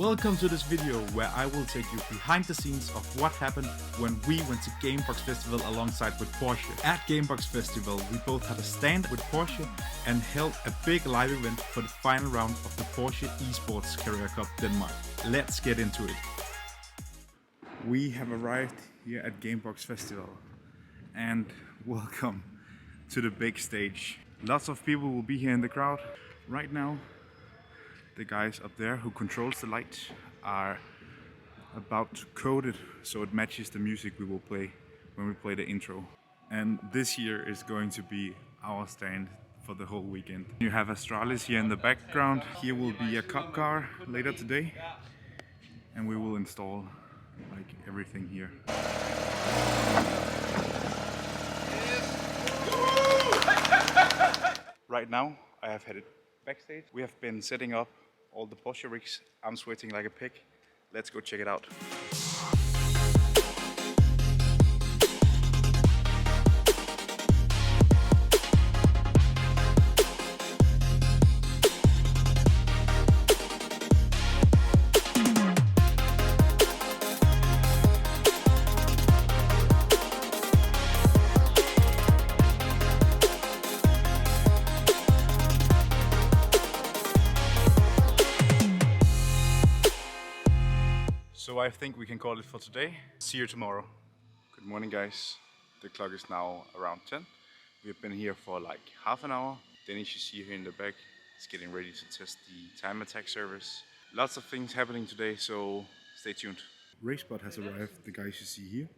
Welcome to this video where I will take you behind the scenes of what happened when we went to Gamebox Festival alongside with Porsche. At Gamebox Festival we both had a stand with Porsche and held a big live event for the final round of the Porsche Esports Carrera Cup Denmark. Let's get into it. We have arrived here at Gamebox Festival and welcome to the big stage. Lots of people will be here in the crowd. Right now the guys up there who controls the light are about to code it so it matches the music we will play when we play the intro. And this year is going to be our stand for the whole weekend. You have Astralis here in the background. Here will be a cup car later today and we will install like everything here. Right now I have headed backstage. We have been setting up all the Porsche rigs. I'm sweating like a pig. Let's go check it out. So I think we can call it for today. See you tomorrow. Good morning guys. The clock is now around 10. We've been here for like half an hour. Dennis you see here in the back is getting ready to test the time attack service. Lots of things happening today, so stay tuned. RaceBot has arrived, the guys you see here.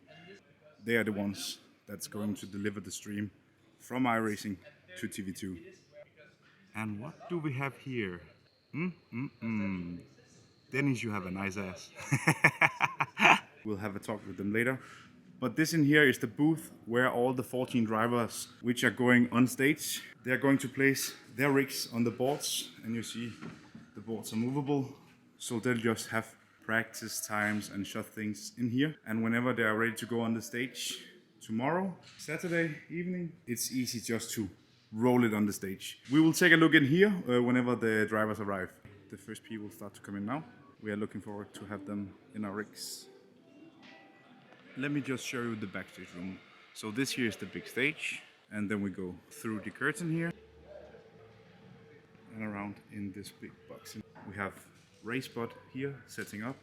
They are the ones that's going to deliver the stream from iRacing to TV2. And what do we have here? Dennis, you have a nice ass. We'll have a talk with them later. But this in here is the booth where all the 14 drivers which are going on stage, they're going to place their rigs on the boards. And you see the boards are movable. So they'll just have practice times and shot things in here. And whenever they are ready to go on the stage tomorrow, Saturday evening, it's easy just to roll it on the stage. We will take a look in here whenever the drivers arrive. The first people start to come in now. We are looking forward to have them in our rigs. Let me just show you the backstage room. So this here is the big stage, and then we go through the curtain here and around in this big box. We have RaceBot here setting up,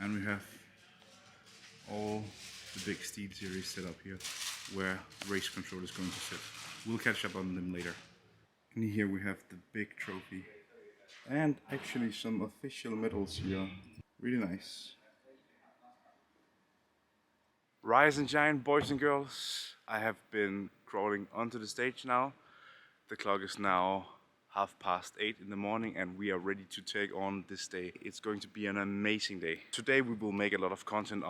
and we have all the big Steel Series set up here where race control is going to sit. We'll catch up on them later. And here we have the big trophy. And actually some official medals here. Really nice. Rise and shine, boys and girls. I have been crawling onto the stage now. The clock is now 8:30 in the morning and we are ready to take on this day. It's going to be an amazing day. Today we will make a lot of content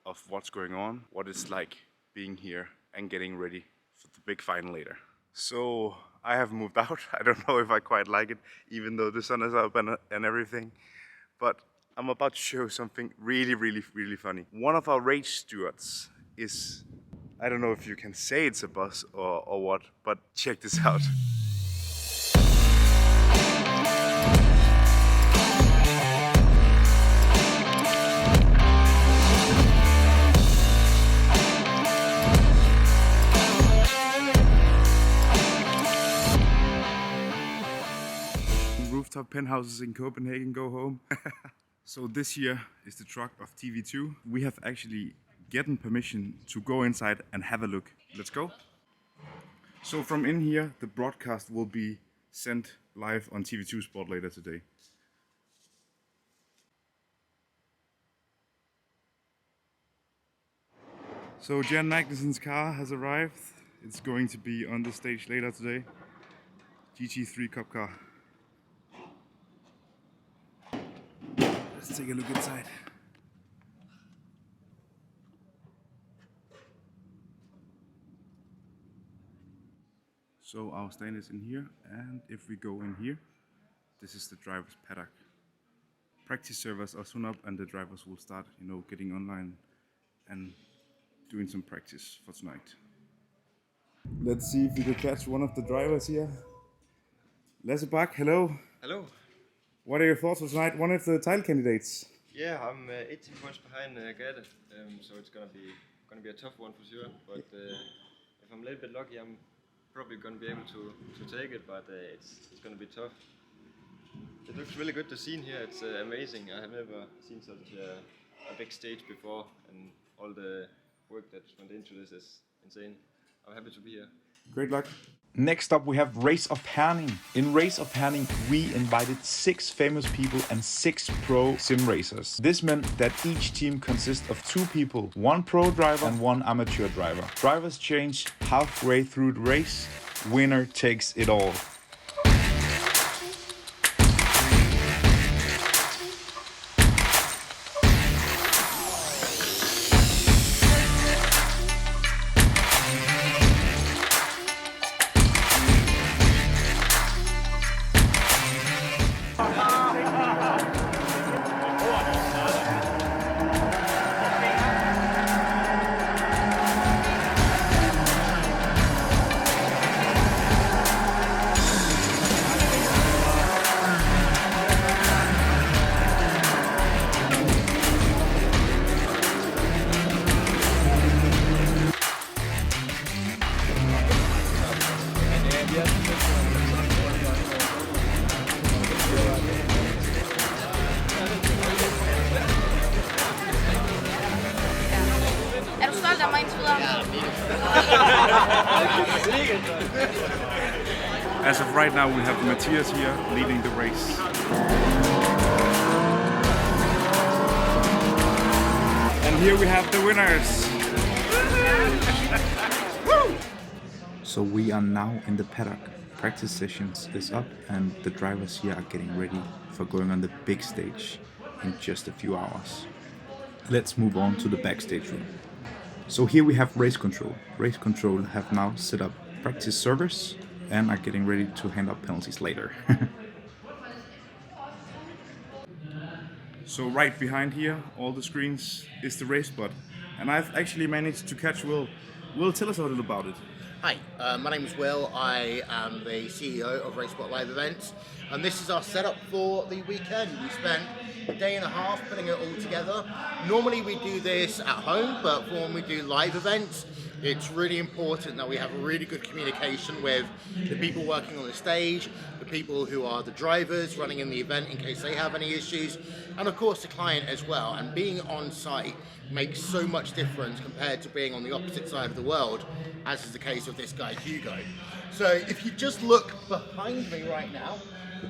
of what's going on, what it's like being here and getting ready for the big final later. So I have moved out. I don't know if I quite like it, even though the sun is up and everything. But I'm about to show something really funny. One of our race stewards is, I don't know if you can say it's a boss or what, but check this out. Rooftop penthouses in Copenhagen, go home. So this here is the truck of TV2. We have actually gotten permission to go inside and have a look. Let's go. So from in here, the broadcast will be sent live on TV2 Sport later today. So Jan Magnussen's car has arrived. It's going to be on the stage later today. GT3 Cup Car. Let's take a look inside. So our stand is in here, and if we go in here, this is the driver's paddock. Practice servers are soon up and the drivers will start, getting online and doing some practice for tonight. Let's see if we can catch one of the drivers here. Lasse Bak, hello. Hello. What are your thoughts on tonight? One of the title candidates. Yeah, I'm 18 points behind Gade, so it's gonna be a tough one for sure. But if I'm a little bit lucky, I'm probably gonna be able to take it. But it's gonna be tough. It looks really good. The scene here, it's amazing. I have never seen such a big stage before, and all the work that went into this is insane. I'm happy to be here. Great luck. Next up, we have Race of Herning. In Race of Herning, we invited 6 famous people and 6 pro sim racers. This meant that each team consists of 2 people, 1 pro driver and 1 amateur driver. Drivers change halfway through the race. Winner takes it all. As of right now, we have Matthias here leading the race. And here we have the winners. So we are now in the paddock. Practice sessions is up and the drivers here are getting ready for going on the big stage in just a few hours. Let's move on to the backstage room. So here we have race control. Race control have now set up practice servers and are getting ready to hand out penalties later. So right behind here, all the screens, is the race bot. And I've actually managed to catch Will. Will, tell us a little about it. Hi, my name is Will. I am the CEO of RaceBot Live Events, and this is our setup for the weekend. We spent a day and a half putting it all together. Normally we do this at home, but for when we do live events, it's really important that we have a really good communication with the people working on the stage, the people who are the drivers running in the event in case they have any issues, and of course the client as well. And being on site makes so much difference compared to being on the opposite side of the world, as is the case with this guy Hugo. So if you just look behind me right now,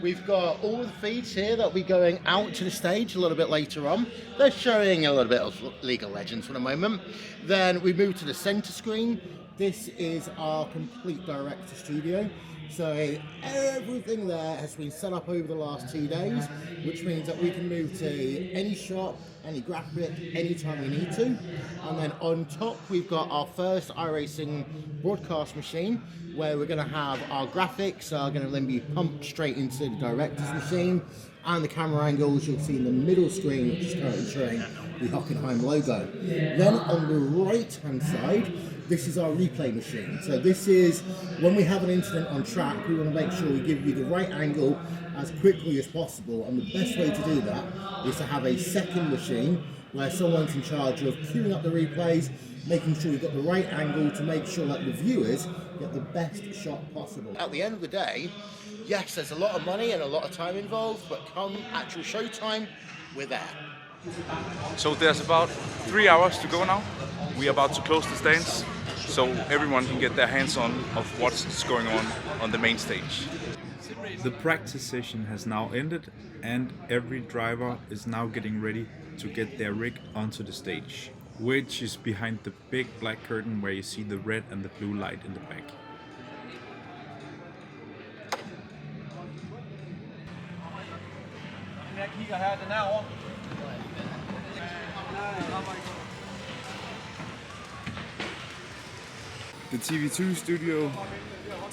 we've got all the feeds here that will be going out to the stage a little bit later on. They're showing a little bit of League of Legends for the moment. Then we move to the center screen. This is our complete director studio. So everything there has been set up over the last 2 days, which means that we can move to any shot, any graphic, anytime we need to. And then on top, we've got our first iRacing broadcast machine, where we're going to have our graphics are going to then be pumped straight into the director's machine, and the camera angles you'll see in the middle screen, which is currently showing the Hockenheim logo. Then on the right hand side, this is our replay machine. So this is when we have an incident on track, we want to make sure we give you the right angle as quickly as possible, and the best way to do that is to have a second machine where someone's in charge of queuing up the replays, making sure you've got the right angle to make sure that the viewers get the best shot possible. At the end of the day, yes, there's a lot of money and a lot of time involved, but come actual showtime, we're there. So there's about 3 hours to go now. We're about to close the stands, so everyone can get their hands on of what's going on the main stage. The practice session has now ended and every driver is now getting ready to get their rig onto the stage, which is behind the big black curtain where you see the red and the blue light in the back. The TV2 studio,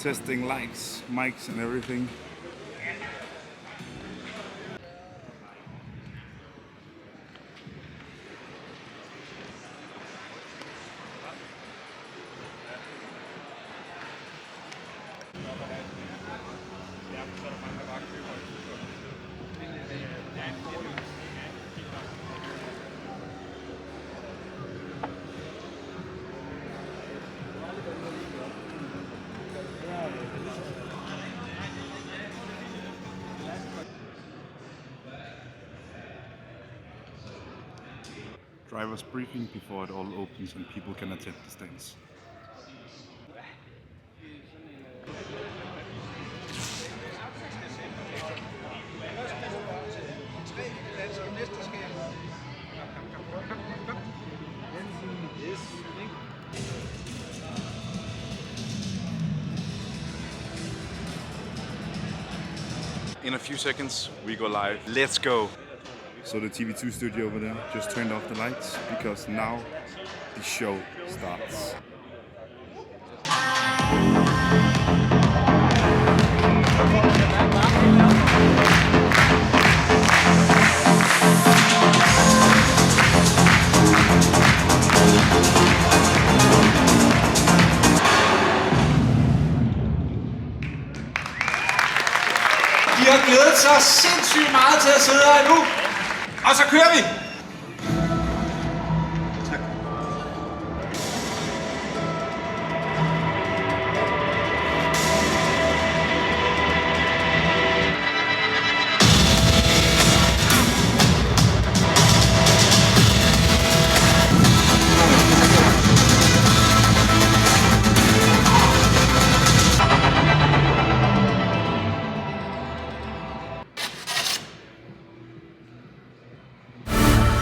testing lights, mics and everything. driver's briefing before it all opens and people can attend the stands. In a few seconds, we go live. Let's go! So the TV2 studio over there just turned off the lights because now the show starts. De har glædet sig sindssygt meget til at sidde her nu. Og så kører vi!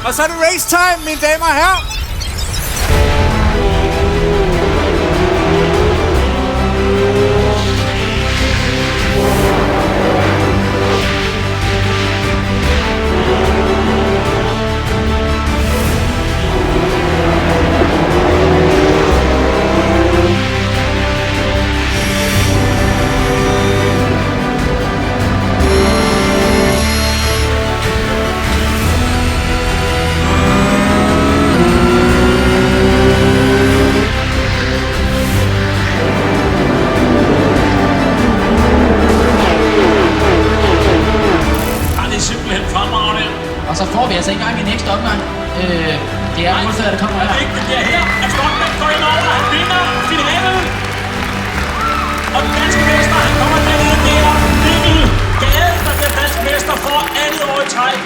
Og så er det race time, mine damer og herrer. Og så får vi altså ikke engang en ekstra omgang. Det er uanset, at det kommer her. Det er her, at Skotland går ind over, han vinder finalen. Og den danske mester, han kommer dernede der. Mikkel Gade, der bliver dansk mester for andet år i træk.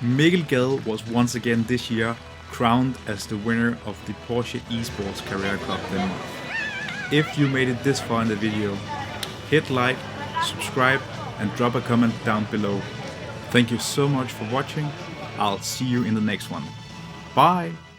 Mikkel Gade was once again this year crowned as the winner of the Porsche Esports Carrera Cup Denmark. If you made it this far in the video, hit like, subscribe and drop a comment down below. Thank you so much for watching. I'll see you in the next one. Bye!